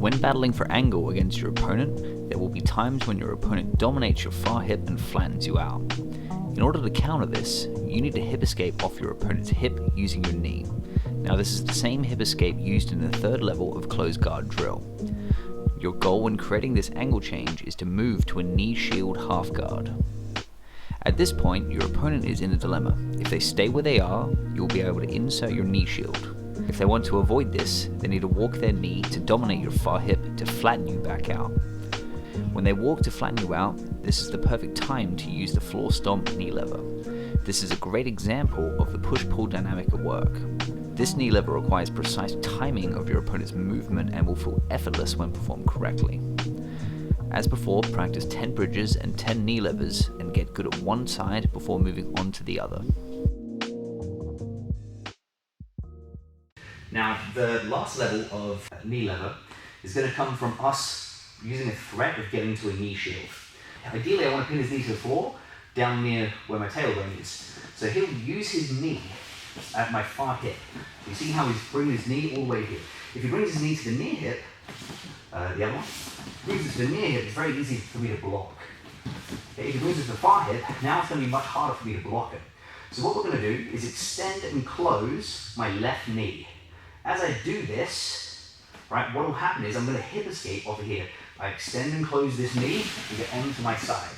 When battling for angle against your opponent, there will be times when your opponent dominates your far hip and flattens you out. In order to counter this, you need to hip escape off your opponent's hip using your knee. Now this is the same hip escape used in the third level of closed guard drill. Your goal when creating this angle change is to move to a knee shield half guard. At this point, your opponent is in a dilemma. If they stay where they are, you'll be able to insert your knee shield. If they want to avoid this, they need to walk their knee to dominate your far hip to flatten you back out. When they walk to flatten you out, this is the perfect time to use the floor stomp knee lever. This is a great example of the push-pull dynamic at work. This knee lever requires precise timing of your opponent's movement and will feel effortless when performed correctly. As before, practice 10 bridges and 10 knee levers and get good at one side before moving on to the other. Now, the last level of knee lever is going to come from us using a threat of getting to a knee shield. Ideally, I want to pin his knee to the floor, down near where my tailbone is. So he'll use his knee at my far hip. You see how he's bringing his knee all the way here. If he brings his knee to the near hip, the other one, brings it to the near hip, it's very easy for me to block. Okay, if he brings it to the far hip, now it's going to be much harder for me to block it. So what we're going to do is extend and close my left knee. As I do this, right, what will happen is I'm going to hip escape over here. I extend and close this knee and get onto my side.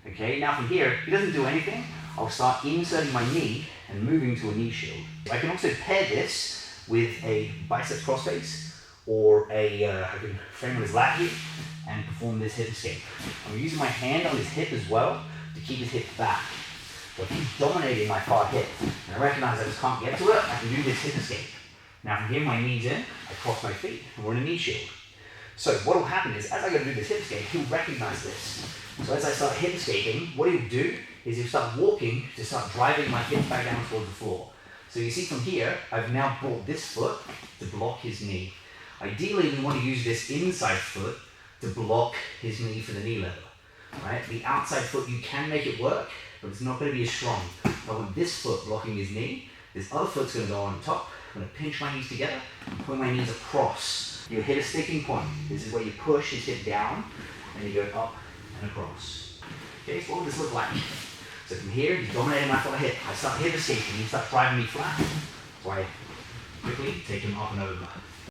Okay, now from here, he doesn't do anything. I'll start inserting my knee and moving to a knee shield. I can also pair this with a biceps crossface or I can frame on his lat here and perform this hip escape. I'm using my hand on his hip as well to keep his hip back. So if he's dominating my far hip and I recognize I just can't get to it, I can do this hip escape. Now from here, my knee's in, I cross my feet, and we're in a knee shield. So what will happen is, as I go to do this hip escape, he'll recognize this. So as I start hip escaping, what he'll do is he'll start walking to start driving my hips back down towards the floor. So you see from here, I've now brought this foot to block his knee. Ideally, we want to use this inside foot to block his knee for the knee lever. Right? The outside foot, you can make it work, but it's not going to be as strong. I want this foot blocking his knee. This other foot's going to go on top. I'm going to pinch my knees together and point my knees across. You hit a sticking point. This is where you push his hip down and you go up and across. Okay, so what would this look like? So from here, he's dominating my far hip. I start hip escaping, he starts driving me flat. So I quickly take him up and over.